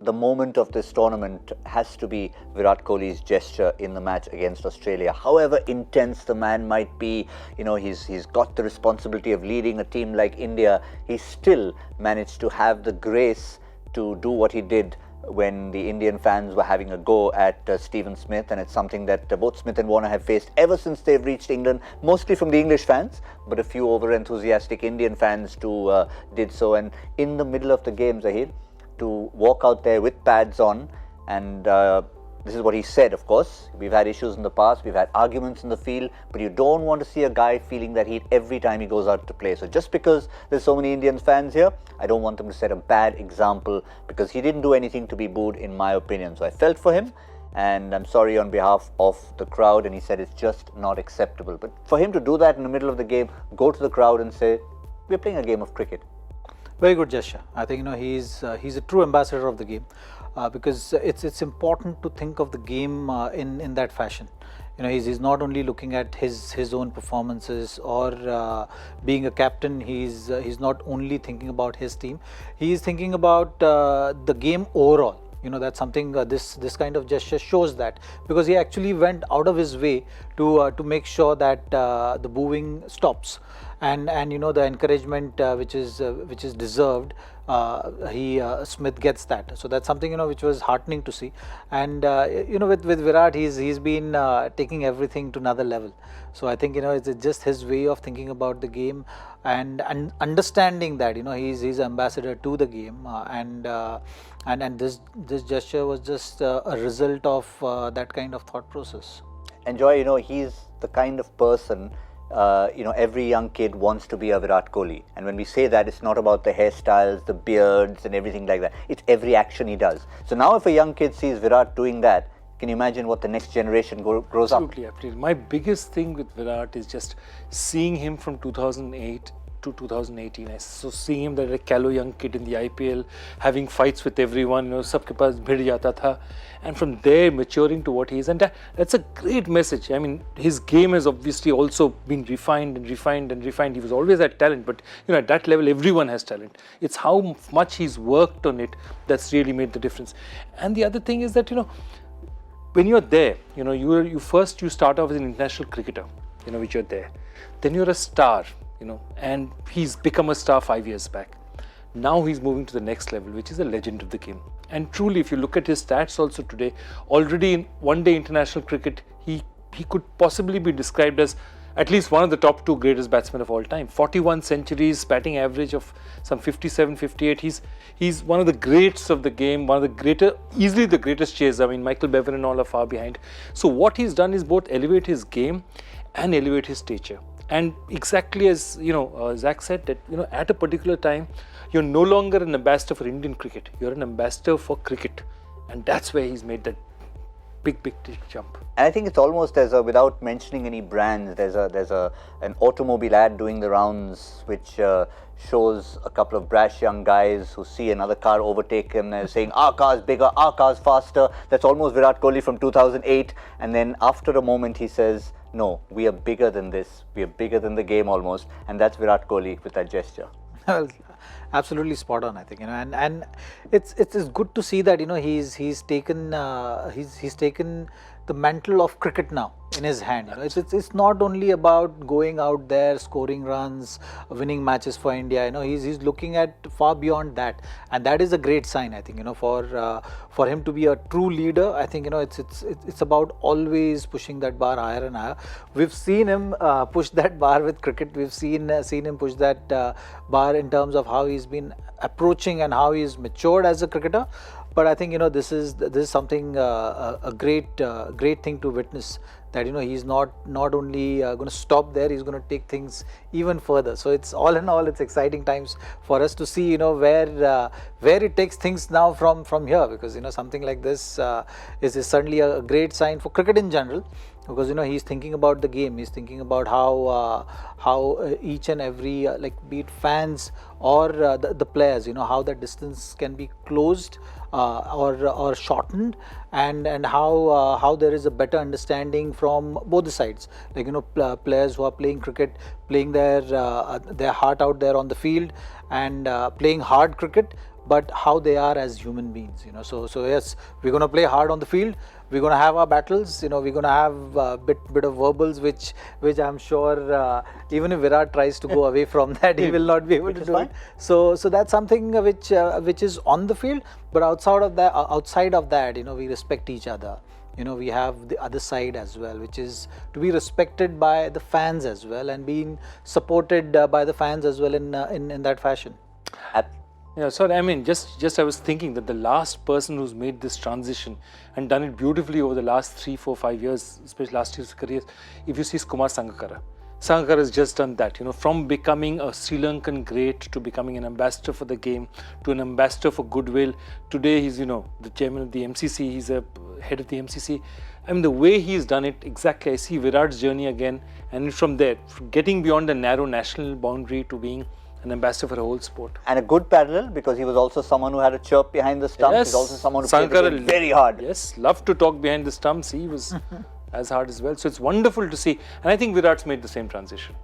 the moment of this tournament has to be Virat Kohli's gesture in the match against Australia. However intense the man might be, he's got the responsibility of leading a team like India. He still managed to have the grace to do what he did when the Indian fans were having a go at Stephen Smith, and it's something that both Smith and Warner have faced ever since they've reached England, mostly from the English fans, but a few over-enthusiastic Indian fans too did so. And in the middle of the game, Zaheer, to walk out there with pads on, and this is what he said, of course. We've had issues in the past, we've had arguments in the field, but you don't want to see a guy feeling that heat every time he goes out to play. So just because there's so many Indian fans here, I don't want them to set a bad example, because he didn't do anything to be booed, in my opinion. So I felt for him, and I'm sorry on behalf of the crowd, and he said it's just not acceptable. But for him to do that in the middle of the game, go to the crowd and say, we're playing a game of cricket. Very good gesture. I think he's a true ambassador of the game, because it's important to think of the game in that fashion. He's not only looking at his own performances or being a captain. He's not only thinking about his team. He's thinking about the game overall. That's something this kind of gesture shows that, because he actually went out of his way to make sure that the booing stops, and the encouragement which is deserved. Smith gets that, so that's something which was heartening to see. And with Virat, he's been taking everything to another level. So I think it's just his way of thinking about the game and understanding that he's ambassador to the game, and this gesture was just a result of that kind of thought process. And Joy, he's the kind of person, every young kid wants to be a Virat Kohli. And when we say that, it's not about the hairstyles, the beards and everything like that. It's every action he does. So now if a young kid sees Virat doing that, can you imagine what the next generation grows up? Absolutely. My biggest thing with Virat is just seeing him from 2008 to 2018. I saw seeing him that a callow young kid in the IPL, having fights with everyone, sabke paas bhid jata tha, and from there maturing to what he is. And that's a great message. I mean, his game has obviously also been refined and refined and refined. He was always at talent, but at that level everyone has talent. It's how much he's worked on it that's really made the difference. And the other thing is that when you're there, you start off as an international cricketer, which you're there. Then you're a star, and he's become a star 5 years back. Now he's moving to the next level, which is a legend of the game. And truly, if you look at his stats also today, already in one-day international cricket, he could possibly be described as at least one of the top 2 greatest batsmen of all time. 41 centuries, batting average of some 57, 58. He's one of the greats of the game, easily the greatest chaser. I mean, Michael Bevan and all are far behind. So what he's done is both elevate his game and elevate his stature. And exactly as Zach said, that at a particular time, you're no longer an ambassador for Indian cricket. You're an ambassador for cricket, and that's where he's made that big jump. And I think it's almost without mentioning any brands, there's an automobile ad doing the rounds which shows a couple of brash young guys who see another car overtake him. They're saying, our car's bigger, our car's faster. That's almost Virat Kohli from 2008. And then after a moment he says, no, we are bigger than this. We are bigger than the game almost. And that's Virat Kohli with that gesture. Well, absolutely spot on, I think, and it's good to see that he's taken the mantle of cricket now in his hand. It's not only about going out there, scoring runs, winning matches for India. He's looking at far beyond that, and that is a great sign, I think. For him to be a true leader, I think it's about always pushing that bar higher and higher. We've seen him push that bar with cricket. We've seen him push that bar in terms of how he's been approaching and how he's matured as a cricketer. But I think this is something a great thing to witness, that he's not only going to stop there, he's going to take things even further. So it's all in all, it's exciting times for us to see where it takes things now from here, because something like this is certainly a great sign for cricket in general, because he's thinking about the game. He's thinking about how each and every be it fans or the players, how that distance can be closed or shortened, and how there is a better understanding from both the sides. Players who are playing cricket, playing their heart out there on the field, and playing hard cricket, but how they are as human beings. So yes, we're going to play hard on the field. We're going to have our battles. We're going to have a bit of verbals, which I'm sure even if Virat tries to go away from that, he will not be able to do it. So that's something which is on the field, but outside of that, we respect each other. We have the other side as well, which is to be respected by the fans as well, and being supported by the fans as well in that fashion. Yeah, sorry, I mean, just I was thinking that the last person who's made this transition and done it beautifully over the last 3, 4, 5 years, especially last year's career, if you see, is Kumar Sangakkara. Sangakkara has just done that, from becoming a Sri Lankan great to becoming an ambassador for the game, to an ambassador for goodwill. Today he's, the chairman of the MCC, he's a head of the MCC. I mean, the way he's done it, exactly, I see Virat's journey again, and from there, getting beyond the narrow national boundary to being an ambassador for a whole sport. And a good parallel, because he was also someone who had a chirp behind the stumps. Yes. He's also someone who played the game very hard. Yes, loved to talk behind the stumps. He was as hard as well. So it's wonderful to see. And I think Virat's made the same transition.